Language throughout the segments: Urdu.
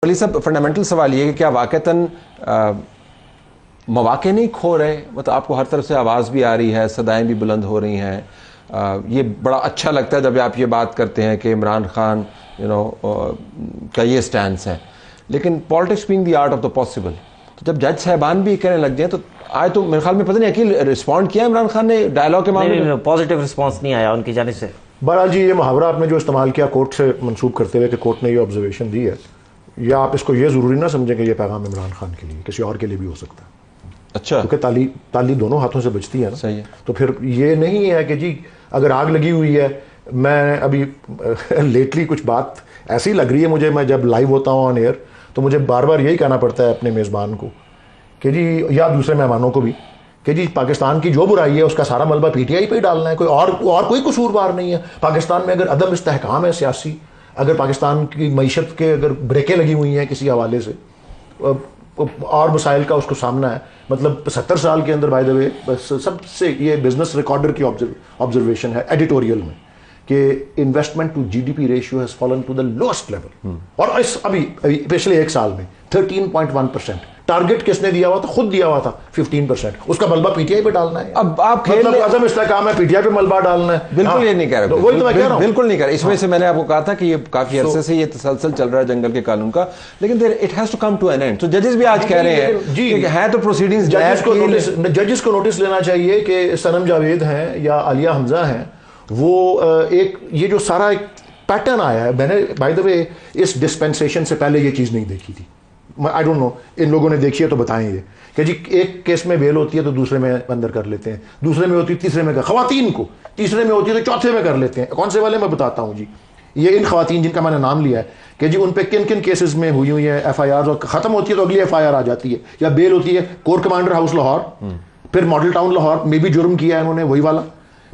ولی صاحب فنڈامنٹل سوال یہ ہے کہ کیا واقعتاً مواقع نہیں کھو رہے؟ مطلب آپ کو ہر طرف سے آواز بھی آ رہی ہے، صدائیں بھی بلند ہو رہی ہیں، یہ بڑا اچھا لگتا ہے جب آپ یہ بات کرتے ہیں کہ عمران خان کا یہ سٹینس ہے، لیکن politics being the art of the possible, تو جب جج صاحبان بھی کہنے لگ جائیں تو آج تو میرے خیال میں پتہ نہیں اکیل رسپونڈ کیا عمران خان نے ڈائلاگ کے معاملے میں؟ پازیٹیو رسپانس نہیں آیا ان کی جانب سے۔ بہرحال جی یہ محاورہ آپ نے جو استعمال کیا کورٹ سے منسوب کرتے ہوئے کہ کورٹ نے یہ آبزرویشن دی ہے، یا آپ اس کو یہ ضروری نہ سمجھیں کہ یہ پیغام عمران خان کے لیے، کسی اور کے لیے بھی ہو سکتا ہے۔ اچھا، کیونکہ تالی دونوں ہاتھوں سے بچتی ہے نا۔ صحیح ہے۔ تو پھر یہ نہیں ہے کہ جی اگر آگ لگی ہوئی ہے، میں ابھی لیٹلی کچھ بات ایسی لگ رہی ہے مجھے، میں جب لائیو ہوتا ہوں آن ایئر تو مجھے بار بار یہی کہنا پڑتا ہے اپنے میزبان کو کہ جی، یا دوسرے مہمانوں کو بھی، کہ جی پاکستان کی جو برائی ہے اس کا سارا ملبہ پی ٹی آئی پہ ہی ڈالنا ہے، کوئی اور کوئی قصوروار نہیں ہے۔ پاکستان میں اگر عدم استحکام ہے سیاسی، اگر پاکستان کی معیشت کے اگر بریکیں لگی ہوئی ہیں کسی حوالے سے اور مسائل کا اس کو سامنا ہے، مطلب 70 سال کے اندر بائی دا وے سب سے یہ بزنس ریکارڈر کی آبزرویشن ہے ایڈیٹوریل میں کہ investment to G D P ratio has fallen to the lowest level, اور ابھی پچھلے ایک سال میں 13.1%۔ ٹارگٹ کس نے دیا ہوا تھا؟ خود دیا ہوا تھا 15%، اس کا ملبہ پی ٹی آئی پہ ڈالنا ہے۔ اب آپ مطلب عدم استحکام ہے، پی ٹی آئی پہ ملبہ ڈالنا ہے۔ بالکل یہ نہیں کہہ رہا، وہی تو میں کہہ رہا ہوں، بالکل نہیں کہہ رہا۔ اس میں سے میں نے آپ کو کہا تھا کہ یہ کافی عرصے سے یہ تسلسل چل رہا ہے جنگل کے قانون کا، لیکن it has to come to an end. تو ججز بھی آج کہہ رہے ہیں کہ ہے تو پروسیڈنگز، ججز کو نوٹس لینا چاہیے کہ سنم جاوید ہیں یا عالیہ حمزہ ہیں، وہ ایک یہ جو سارا ایک پیٹرن آیا ہے، میں نے by the way us dispensation سے پہلے یہ چیز نہیں دیکھی تھی، آئی ڈونٹ نو ان لوگوں نے دیکھی ہے تو بتائیں یہ کہ جی ایک کیس میں بیل ہوتی ہے تو دوسرے میں اندر کر لیتے ہیں، دوسرے میں ہوتی ہے تیسرے میں خواتین کو، تیسرے میں ہوتی ہے تو چوتھے میں کر لیتے ہیں۔ کون سے والے میں بتاتا ہوں جی، یہ ان خواتین جن کا میں نے نام لیا ہے کہ جی ان پہ کن کن کیسز میں ہوئی ہیں ایف آئی آر، اور ختم ہوتی ہے تو اگلی ایف آئی آر آ جاتی ہے، یا بیل ہوتی ہے کور کمانڈر ہاؤس لاہور، پھر ماڈل ٹاؤن لاہور میں بھی جرم کیا ہے انہوں نے وہی والا،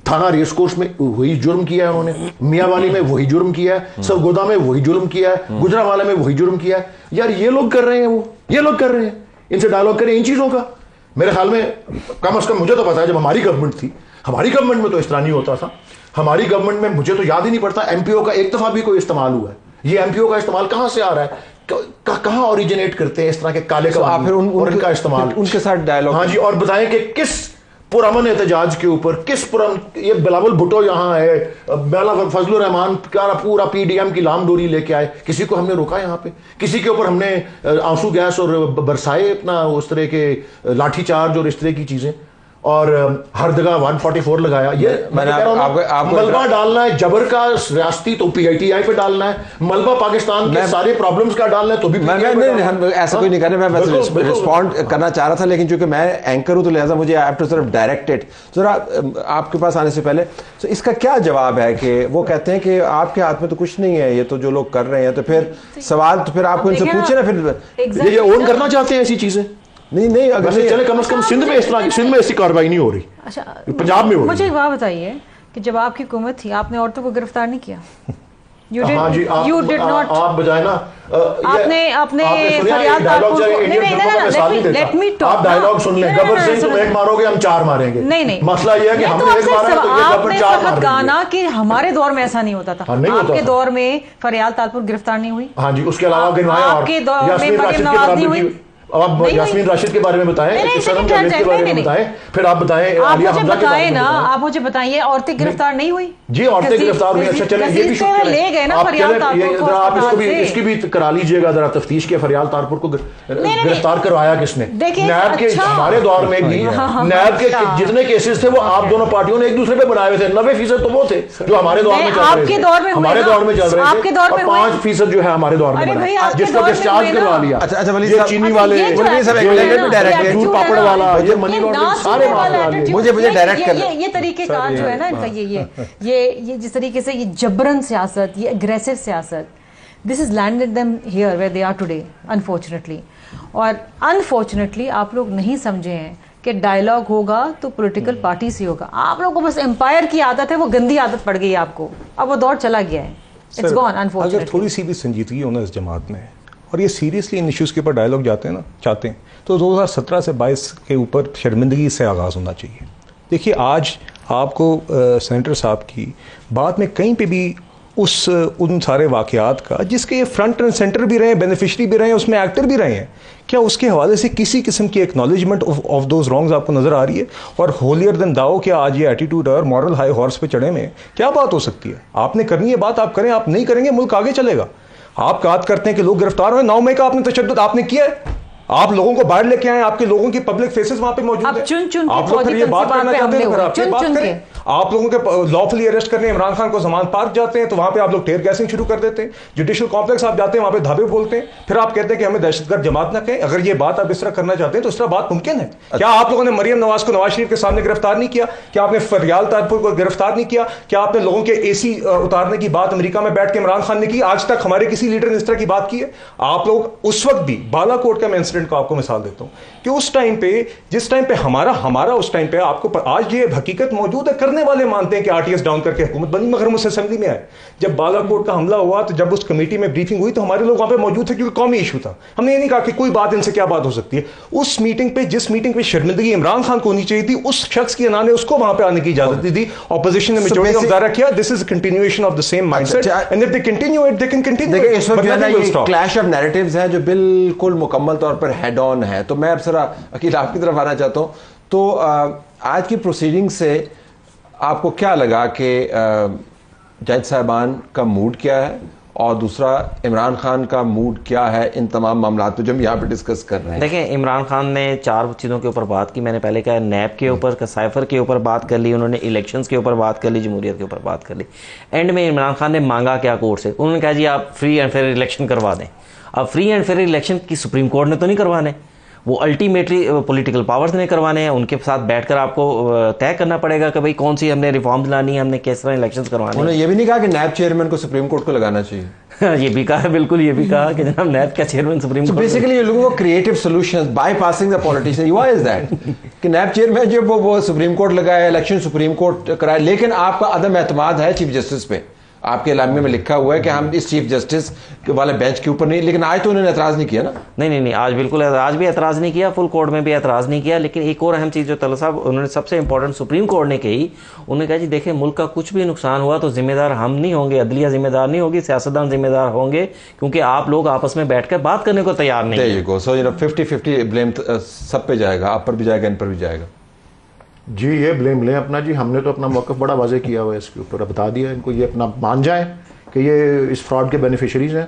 تھانہ ریس کورس میں وہی جرم کیا ہے انہوں نے، میاں والی میں وہی جرم کیا ہے، سرگودا میں وہی جرم کیا ہے، گجرانوالہ میں وہی جرم کیا ہے۔ یار یہ لوگ کر رہے ہیں، یہ لوگ کر رہے ہیں، ان سے ڈائلاگ کریں ان چیزوں کا۔ میرے خیال میں کم از کم مجھے تو پتا ہے جب ہماری گورنمنٹ تھی، ہماری گورنمنٹ میں تو اس طرح نہیں ہوتا تھا۔ ہماری گورنمنٹ میں مجھے تو یاد ہی نہیں پڑتا ایم پی او کا ایک دفعہ بھی کوئی استعمال ہوا ہے۔ یہ ایم پی او کا استعمال کہاں سے آ رہا ہے، کہاں اوریجنیٹ کرتے ہیں اس طرح کے کالے قوانین اور ان کا استعمال، ان کے ساتھ ڈائلاگ؟ ہاں جی، اور بتائیں کہ کس پرامن احتجاج کے اوپر یہ بلاول بھٹو یہاں ہے، مولانا فضل الرحمان کا پورا پی ڈی ایم کی لام ڈوری لے کے آئے، کسی کو ہم نے روکا یہاں پہ؟ کسی کے اوپر ہم نے آنسو گیس اور برسائے اپنا اس طرح کے لاٹھی چارج اور اس طرح کی چیزیں، اور ہر جگہ 144 لگایا؟ یہ میں کہہ رہا ہوں ملبہ ڈالنا ہے جبر کا ریاستی تو پی آئی ٹی آئی پہ ڈالنا ہے، ملبہ پاکستان کے سارے پرابلمس کا ڈالنا ہے تو بھی ایسا کوئی نہیں کرنا۔ میں بس رسپونڈ کرنا چاہ رہا تھا، لیکن چونکہ میں اینکر ہوں تو لہٰذا مجھے آئی ہیو ٹو صرف ڈائریکٹ اٹ۔ ذرا آپ کے پاس آنے سے پہلے اس کا کیا جواب ہے کہ وہ کہتے ہیں کہ آپ کے ہاتھ میں تو کچھ نہیں ہے، یہ تو جو لوگ کر رہے ہیں، تو پھر سوال تو پھر آپ کو ان سے پوچھے نا، پھر یہ اون کرنا چاہتے ہیں ایسی چیزیں؟ نہیں اگر چلے کم از کم سندھ میں اس طرح سندھ میں ایسی کارروائی نہیں ہو رہی، اچھا پنجاب میں ہو رہی۔ مجھے ایک بات بتائیے کہ جب آپ کی حکومت تھی آپ نے عورتوں کو گرفتار نہیں کیا؟ ہاں جی، آپ بجائے نا آپ نے فریاد تارپور کو، آپ ڈائلاگ سن لیں، گبر سنگھ تم ایک مارو گے ہم چار ماریں گے۔ نہیں، مسئلہ یہ ہے کہ ہم نے ایک مارا تو یہ گبر چار ماریں گے۔ کہا نا کہ ہمارے دور میں ایسا نہیں ہوتا تھا، آپ کے دور میں فریاد تارپور گرفتار نہیں ہوئی؟ ہاں جی، اس کے علاوہ آپ کے دور میں مریم نواز نہیں ہوئی؟ آپ یاسمین راشد کے بارے میں بتائیں، سنم جاوید کے بارے میں بتائیں، پھر آپ بتائیں عالیہ حمزہ کے بارے میں۔ آپ مجھے بتائیے عورتیں گرفتار نہیں ہوئی؟ جی عورتیں گرفتار ہوئی۔ اچھا چلیں یہ بھی لے گئے نا فریال تارپور کو، آپ اس کی بھی کرا لیجئے گا ذرا تفتیش کے، فریال تارپور کو گرفتار کروایا کس نے؟ نیب کے ہمارے دور میں بھی نیب کے جتنے کیسز تھے وہ آپ دونوں پارٹیوں نے ایک دوسرے پہ بنائے ہوئے تھے، 90% تو وہ تھے جو ہمارے دور میں چل رہے تھے، ہمارے دور میں چل رہے تھے، اور 5% جو ہے ہمارے دور میں بنا جس کو ڈسچارج کروا لیا۔ اچھا ولی یہ چینی والے پاپڑ والا، یہ منی لانڈرنگ سارے معاملات مجھے ڈائریکٹ کر یہ طریقہ کار جو ہے نا ان کا، یہ جس طریقے سے یہ جبرن سیاست، یہ اگریسو سیاست، this is landed them here where they are today unfortunately. اور انفارچونیٹلی آپ لوگ نہیں سمجھے ہیں کہ ڈائلاگ ہوگا تو پولیٹیکل پارٹی سے ہوگا۔ آپ لوگوں کو بس امپائر کی عادت ہے، وہ گندی عادت پڑ گئی آپ کو، اب وہ دور چلا گیا ہے، اٹس گون انفارچونیٹلی۔ اگر تھوڑی سی بھی سنجیدگی ہونا اس جماعت میں اور یہ سیریسلی ان ایشوز کے اوپر ڈائلاگ چاہتے ہیں تو 2017 سے 22 کے اوپر شرمندگی سے آغاز ہونا چاہیے۔ دیکھیے آج آپ کو سینیٹر صاحب کی بات میں کہیں پہ بھی ان سارے واقعات کا جس کے یہ فرنٹ اینڈ سینٹر بھی رہے ہیں, بینیفیشری بھی رہے ہیں, اس میں ایکٹر بھی رہے ہیں, کیا اس کے حوالے سے کسی قسم کی ایکنالجمنٹ آف دوز رانگز آپ کو نظر آ رہی ہے؟ اور ہولیر دین داؤ کیا آج یہ ایٹیٹیوڈ اور مورل ہائی ہارس پہ چڑھے میں کیا بات ہو سکتی ہے؟ آپ نے کرنی ہے بات آپ کریں, آپ نہیں کریں گے ملک آگے چلے گا. آپ بات کرتے ہیں کہ لوگ گرفتار ہوئے, 9 مئی کا آپ نے تشدد آپ نے کیا ہے, آپ لوگوں کو باہر لے کے آئے, آپ کے لوگوں کی پبلک فیسز وہاں پہ موجود ہیں, آپ لوگ پھر یہ بات کرنا چاہتے ہیں, آپ یہ بات کریں. آپ لوگوں کے لافلی اریسٹ کرنے عمران خان کو زمان پارک جاتے ہیں تو وہاں پہ آپ لوگ ٹیئر گیسنگ شروع کر دیتے ہیں. جوڈیشل کمپلیکس آپ جاتے ہیں وہاں پہ دھابے بولتے ہیں, پھر آپ کہتے ہیں کہ ہمیں دہشت گرد جماعت نہ کہیں. اگر یہ بات آپ اس طرح کرنا چاہتے ہیں تو اس طرح بات ممکن ہے کیا؟ آپ لوگوں نے مریم نواز کو نواز شریف کے سامنے گرفتار نہیں کیا؟ کیا آپ نے فریال تاجپور کو گرفتار نہیں کیا؟ کیا آپ نے لوگوں کے اے سی اتارنے کی بات امریکہ میں بیٹھ کے عمران خان نے کی؟ آج تک ہمارے کسی لیڈر نے اس طرح کی بات کی ہے؟ آپ لوگ اس وقت بھی بالا کوٹ کا میں انسیڈنٹ کو آپ کو مثال دیتا ہوں کہ اس ٹائم پہ جس ٹائم پہ ہمارا اس ٹائم پہ آپ کو آج یہ حقیقت موجود ہے, کرنے والے مانتے ہیں کہ آر ٹی ایس ڈاؤن کر کے حکومت بنی, مگر مجھ سے اسمبلی میں آئے جب بالا کوٹ کا حملہ ہوا تو جب اس کمیٹی میں بریفنگ ہوئی تو ہمارے لوگ وہاں پہ موجود تھے کیونکہ قومی ایشو تھا. ہم نے یہ نہیں کہا کہ کوئی بات ان سے کیا بات ہو سکتی ہے. اس میٹنگ پہ جس میٹنگ پہ شرمندگی عمران خان کو ہونی چاہیے تھی, اس شخص کی انا نے اس کو وہاں پہ آنے کی اجازت دی تھی. اپوزیشن نے میجورٹی کا مظاہرہ کیا. This is continuation of the same mindset and if they continue it they can continue. دیکھیں اس وقت جو ہے نا یہ کلیش آف نیریٹیوز ہیں جو بالکل مکمل طور پر ہیڈ آن ہے. تو میں اب ذرا عقیل آپ کی طرف آنا چاہتا ہوں. تو آج کی پروسیڈنگ سے آپ کو کیا لگا کہ جج صاحبان کا موڈ کیا ہے, اور دوسرا عمران خان کا موڈ کیا ہے ان تمام معاملات پہ جو ہم یہاں پہ ڈسکس کر رہے ہیں؟ دیکھیں عمران خان نے 4 چیزوں کے اوپر بات کی. میں نے پہلے کہا نیب کے اوپر, سائفر کے اوپر بات کر لی, انہوں نے الیکشنز کے اوپر بات کر لی, جمہوریت کے اوپر بات کر لی. اینڈ میں عمران خان نے مانگا کیا کورٹ سے؟ انہوں نے کہا جی آپ فری اینڈ فیئر الیکشن کروا دیں. اب فری اینڈ فیئر الیکشن کی سپریم کورٹ نے تو نہیں کروانے, وہ الٹیمیٹلی پولیٹیکل پاورز نے کروانے ہیں. ان کے ساتھ بیٹھ کر آپ کو طے کرنا پڑے گا کہ بھئی کون سی ہم نے ریفارمز لانی ہے, ہم نے کس طرح الیکشنز کروانے ہیں. انہوں نے یہ بھی نہیں کہا کہ نیب چیئرمین کو سپریم کورٹ کو لگانا چاہیے. یہ بھی کہا, بالکل یہ بھی کہا کہ جناب نیب کا چیئرمین سپریم کورٹ. بیسیکلی یہ لوگوں کو creative solutions by passing the politician. Why is that کہ نیب چیئرمین جو وہ سپریم کورٹ لگائے, الیکشن سپریم کورٹ کرائے, لیکن آپ کا عدم اعتماد ہے چیف جسٹس پہ. آپ کے اعلامیہ میں لکھا ہوا ہے کہ ہم اس چیف جسٹس والے بینچ کے اوپر نہیں, لیکن آج تو انہوں نے اعتراض نہیں کیا نا. نہیں, آج بالکل آج بھی اعتراض نہیں کیا, فل کورٹ میں بھی اعتراض نہیں کیا. لیکن ایک اور اہم چیز جو طلعت صاحب انہوں نے سب سے امپورٹنٹ سپریم کورٹ نے کہی, انہوں نے کہا جی دیکھیں ملک کا کچھ بھی نقصان ہوا تو ذمہ دار ہم نہیں ہوں گے, عدلیہ ذمہ دار نہیں ہوگی, سیاستدان ذمہ دار ہوں گے, کیونکہ آپ لوگ آپس میں بیٹھ کر بات کرنے کو تیار نہیں ہیں. سو 50-50 بلیم سب پہ جائے گا, آپ پر بھی جائے گا, ان پر بھی جائے گا. جی یہ بلیم لیں اپنا. جی ہم نے تو اپنا موقف بڑا واضح کیا ہوا ہے اس کے اوپر, بتا دیا ان کو, یہ اپنا مان جائیں کہ یہ اس فراڈ کے بینیفیشریز ہیں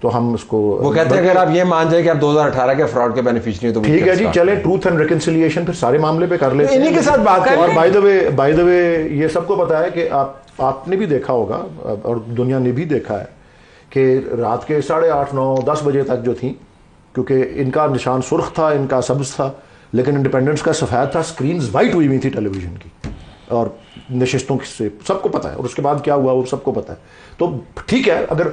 تو ہم اس کو. وہ کہتے ہیں اگر آپ یہ مان جائیں کہ آپ 2018 کے فراڈ کے بینیفیشری ہیں تو ٹھیک ہے جی, چلیں ٹروتھ اینڈ ریکنسیلیشن پھر سارے معاملے پہ کر لیتے ہیں, انہی کے ساتھ بات کریں. اور بائی دا وے یہ سب کو پتا ہے کہ آپ نے بھی دیکھا ہوگا اور دنیا نے بھی دیکھا ہے کہ رات کے 8:30 9 10 بجے تک جو تھیں, کیونکہ ان کا نشان سرخ تھا, ان کا سبز تھا, لیکن انڈیپینڈنس کا سفید تھا, سکرینز وائٹ ہوئی ہوئی تھی ٹیلی ویژن کی اور نشستوں سے, سب کو پتا ہے. اور اس کے بعد کیا ہوا وہ سب کو پتا ہے. تو ٹھیک ہے, اگر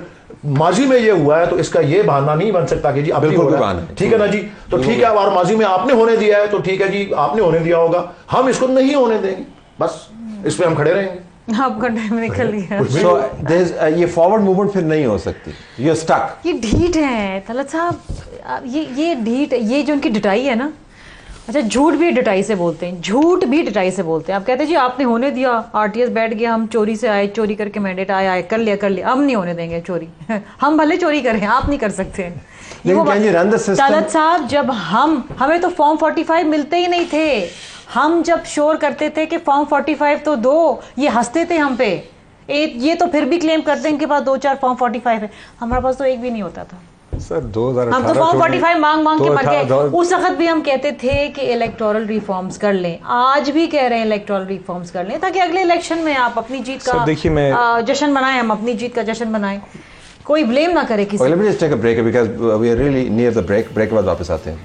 ماضی میں یہ ہوا ہے تو اس کا یہ بہانہ نہیں بن سکتا کہ جی اب ٹھیک ہے نا جی, تو ٹھیک ہے, اور ماضی میں آپ نے ہونے دیا ہے تو ٹھیک ہے جی آپ نے ہونے دیا ہوگا, ہم اس کو نہیں ہونے دیں گے, بس اس پہ ہم کھڑے رہیں گے. آپ کا ٹائم نکل گیا. یہ فارورڈ موومنٹ پھر نہیں ہو سکتی, یہ اسٹک. یہ ڈھیٹ ہے طلعت صاحب, یہ ڈھیٹ, یہ جو ان کی ڈٹائی ہے نا. اچھا جھوٹ بھی ڈٹائی سے بولتے ہیں, جھوٹ بھی ڈٹائی سے بولتے ہیں. آپ کہتے ہیں جی آپ نے ہونے دیا, آر ٹی ایس بیٹھ گیا, ہم چوری سے آئے, چوری کر کے مینڈیٹ آئے, کر لیا, ہم نہیں ہونے دیں گے چوری. ہم بھلے چوری کریں, آپ نہیں کر سکتے. طلعت صاحب جب ہمیں تو فارم 45 ملتے ہی نہیں تھے, ہم جب شور کرتے تھے کہ فارم 45 تو دو, یہ ہنستے تھے ہم پہ. یہ تو پھر بھی کلیم کرتے ہیں ان کے پاس 2-4 فارم 45 ہے, ہمارے پاس تو ایک بھی نہیں ہوتا تھا. سر 2018 ہم تو فارم 45 مانگ کے مر گئے. اس وقت بھی ہم کہتے تھے کہ الیکٹورل ریفارمز کر لیں, آج بھی کہہ رہے ہیں الیکٹورل ریفارمز کر لیں تاکہ اگلے الیکشن میں آپ اپنی جیت کا جشن منائیں, ہم اپنی جیت کا جشن منائیں, کوئی بلیم نہ کرے کسی. Let me just take a break because we are really near the break. Break کے بعد واپس آتے ہیں.